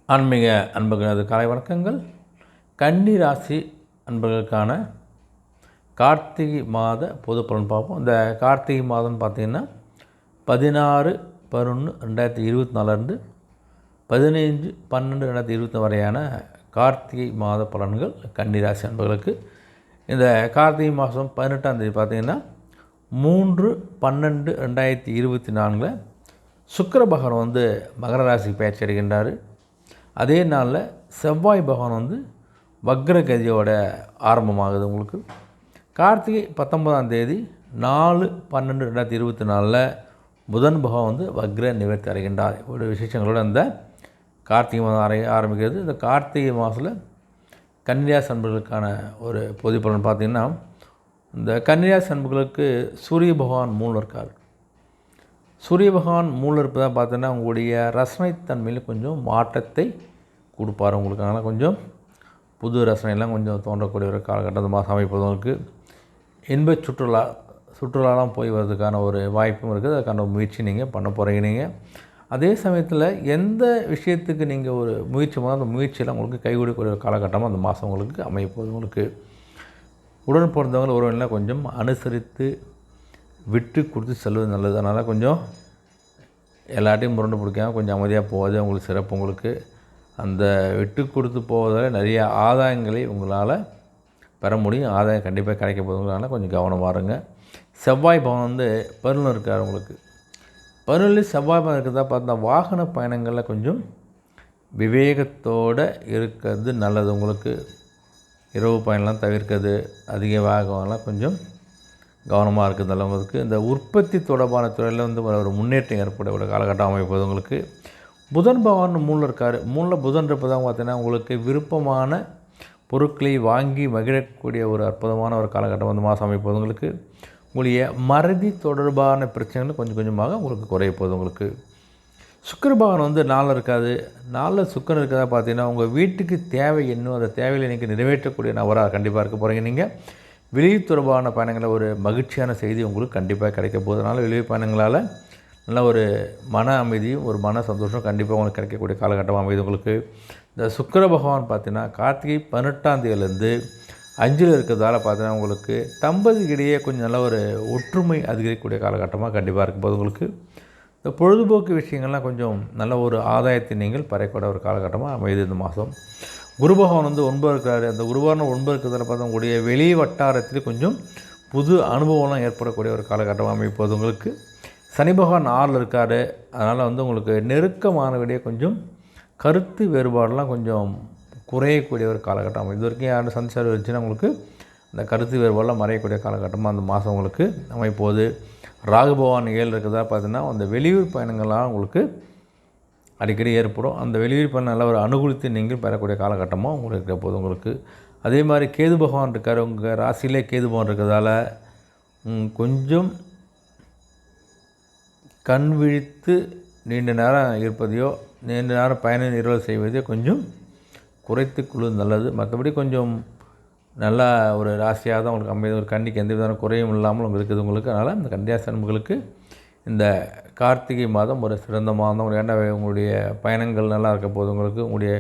ஆன்மீக அன்பர்களது காலை வணக்கங்கள். கன்னி ராசி அன்பர்களுக்கான கார்த்திகை மாத பொது பலன் பார்ப்போம். இந்த கார்த்திகை மாதம்னு பார்த்திங்கன்னா 16/11/2024 15/12/2024 வரையான கார்த்திகை மாத பலன்கள் கன்னி ராசி அன்பர்களுக்கு. இந்த கார்த்திகை மாதம் 18ஆம் தேதி பார்த்திங்கன்னா 3/12/2024 சுக்கிர பகவான் மகர ராசிக்கு பயிற்சி அடைகின்றார். அதே நாளில் செவ்வாய் பகவான் வக்ரகதியோட ஆரம்பமாகுது. உங்களுக்கு கார்த்திகை 19ஆம் தேதி 4/12/2024 புதன் பகவான் வக்ர நிவர்த்தி அடைகின்றார். ஒரு விசேஷங்களோட அந்த கார்த்திகை மாதம் ஆரம்பிக்கிறது. இந்த கார்த்திகை மாதத்தில் கன்னிராசி அன்பர்களுக்கான ஒரு பொது பலன் பார்த்திங்கன்னா, இந்த கன்னிராசி அன்பர்களுக்கு சூரிய பகவான் மூலம் இருக்கார். சூரிய பகவான் மூலம் இருப்பதாக பார்த்தோன்னா உங்களுடைய ரசனைத்தன்மையில் கொஞ்சம் மாற்றத்தை கொடுப்பார். உங்களுக்கு அதனால் கொஞ்சம் புது ரசனையெல்லாம் கொஞ்சம் தோன்றக்கூடிய ஒரு காலகட்டத்தை மாதம் அமைப்பதற்கு இன்ப சுற்றுலாலாம் போய் வர்றதுக்கான ஒரு வாய்ப்பும் இருக்குது. அதுக்கான முயற்சி நீங்கள் பண்ண போகிறீங்க. நீங்கள் அதே சமயத்தில் எந்த விஷயத்துக்கு நீங்கள் ஒரு முயற்சி பண்ணால் அந்த முயற்சியெல்லாம் உங்களுக்கு கைகூடக்கூடிய ஒரு காலகட்டமாக அந்த மாதம் உங்களுக்கு அமைப்போது. உங்களுக்கு உடன் பிறந்தவங்க ஒருவரெல்லாம் கொஞ்சம் அனுசரித்து விட்டு கொடுத்து செல்வது நல்லது. அதனால் கொஞ்சம் எல்லாட்டையும் முரண்டு பிடிக்காமல் கொஞ்சம் அமைதியாக போவது உங்களுக்கு சிறப்பு. உங்களுக்கு அந்த விட்டு கொடுத்து போவதால் நிறைய ஆதாயங்களை உங்களால் பெற முடியும். ஆதாயம் கண்டிப்பாக கிடைக்க போதுங்களால கொஞ்சம் கவனமாக இருங்க. செவ்வாய் பவன் பருவம் இருக்கார். உங்களுக்கு பருவம் செவ்வாய் பவன் இருக்கிறதா பார்த்தா வாகன பயணங்களில் கொஞ்சம் விவேகத்தோடு இருக்கிறது நல்லது. உங்களுக்கு இரவு பயணம்லாம் தவிர்க்கிறது, அதிக வாகனம்லாம் கொஞ்சம் கவனமாக இருக்கிறதால உங்களுக்கு இந்த உற்பத்தி தொடர்பான துறையில் ஒரு முன்னேற்றம் ஏற்பட ஒரு காலகட்டம் அமைப்பது. உங்களுக்கு புதன் பகவான் மூணில் இருக்கார். மூணில் புதன் இருப்பதாக பார்த்தீங்கன்னா உங்களுக்கு விருப்பமான பொருட்களை வாங்கி மகிழக்கூடிய ஒரு அற்புதமான ஒரு காலகட்டம் மாதம் அமைப்பது. உங்களுக்கு உங்களுடைய மறதி தொடர்பான பிரச்சனைகள் கொஞ்சம் கொஞ்சமாக உங்களுக்கு குறைய போகுது. உங்களுக்கு சுக்கிர பகவான் 4 இருக்காது. 4 சுக்கிரன் இருக்கிறதா பார்த்தீங்கன்னா உங்கள் வீட்டுக்கு தேவை என்னோ அந்த தேவையில் நீங்கள் நிறைவேற்றக்கூடிய நபராக கண்டிப்பாக இருக்க போகிறீங்க. நீங்கள் வெளியூர் தொடர்பான பயணங்களில் ஒரு மகிழ்ச்சியான செய்தி உங்களுக்கு கண்டிப்பாக கிடைக்க போகுதுனால வெளியூர் பயணங்களால் நல்ல ஒரு மன அமைதியும் ஒரு மன சந்தோஷம் கண்டிப்பாக உங்களுக்கு கிடைக்கக்கூடிய காலகட்டமாக அமைது. உங்களுக்கு இந்த சுக்கிர பகவான் பார்த்தீங்கன்னா கார்த்திகை 18ஆம் தேதியிலேருந்து 5 இருக்கிறதால பார்த்தீங்கன்னா உங்களுக்கு தம்பதிக்கிடையே கொஞ்சம் நல்ல ஒரு ஒற்றுமை அதிகரிக்கக்கூடிய காலகட்டமாக கண்டிப்பாக இருக்கும்போது உங்களுக்கு இந்த பொழுதுபோக்கு விஷயங்கள்லாம் கொஞ்சம் நல்ல ஒரு ஆதாயத்தை நீங்கள் பெறக்கூடிய ஒரு காலகட்டமாக அமைது. இந்த மாதம் குரு பகவான் 9 இருக்கிறாரு. அந்த குருவான 9 இருக்கிறதால பார்த்தா உங்களுடைய வெளி வட்டாரத்தில் கொஞ்சம் புது அனுபவம்லாம் ஏற்படக்கூடிய ஒரு காலகட்டமாக அமைப்போது. உங்களுக்கு சனி பகவான் 6 இருக்கார். அதனால் உங்களுக்கு நெருக்கமானவிடையே கொஞ்சம் கருத்து வேறுபாடெலாம் கொஞ்சம் குறையக்கூடிய ஒரு காலகட்டம். இது வரைக்கும் யாரும் சந்திச்சார் இருந்துச்சுன்னா உங்களுக்கு அந்த கருத்து வேறுபாடெலாம் மறையக்கூடிய காலகட்டமாக அந்த மாதம் உங்களுக்கு அமைப்போது. ராகு பகவான் 7 இருக்கிறதா பார்த்தீங்கன்னா அந்த வெளியூர் பயணங்கள்லாம் உங்களுக்கு அடிக்கடி ஏற்படும். அந்த வெளியூர் பயணம் நல்ல ஒரு அனுகூலத்தை நீங்கள் பெறக்கூடிய காலகட்டமாக உங்களுக்கு இருக்க போது. உங்களுக்கு அதே மாதிரி கேது பகவான் இருக்கார். உங்கள் ராசியிலே கேது பகவான் இருக்கிறதால கொஞ்சம் கண் விழித்து நீண்ட நேரம் இருப்பதையோ நீண்ட நேரம் பயண நிறுவல் செய்வதையோ கொஞ்சம் குறைத்து கொள்வது நல்லது. மற்றபடி கொஞ்சம் நல்லா ஒரு ராசியாக தான் உங்களுக்கு அமைதி. ஒரு கண்ணிக்கு எந்த விதமான குறையும் இல்லாமல் உங்களுக்கு இருக்குது உங்களுக்கு. அதனால் இந்த கன்னிராசி அன்பர்களுக்கு இந்த கார்த்திகை மாதம் ஒரு சிறந்த மாதம். ஏன்னா உங்களுடைய பயணங்கள் நல்லா இருக்க போது. உங்களுக்கு உங்களுடைய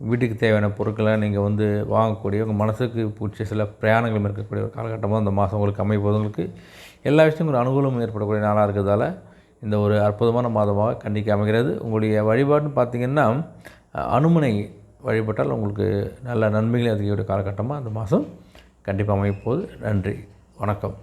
வீட்டுக்கு தேவையான பொருட்களை நீங்கள் வாங்கக்கூடிய உங்கள் மனசுக்கு பிடிச்ச சில பிரயாணங்கள் இருக்கக்கூடிய ஒரு காலகட்டமாக இந்த மாதம் உங்களுக்கு அமைப்போது. உங்களுக்கு எல்லா விஷயமும் ஒரு அனுகூலம் ஏற்படக்கூடிய நாளாக இருக்கிறதால இந்த ஒரு அற்புதமான மாதமாக கண்டிக்க அமைகிறது. உங்களுடைய வழிபாடுன்னு பார்த்திங்கன்னா அனுமனை வழிபட்டால் உங்களுக்கு நல்ல நன்மைகளை அதிகக்கூடிய காலகட்டமாக அந்த மாதம் கண்டிப்பாக அமைப்போது. நன்றி, வணக்கம்.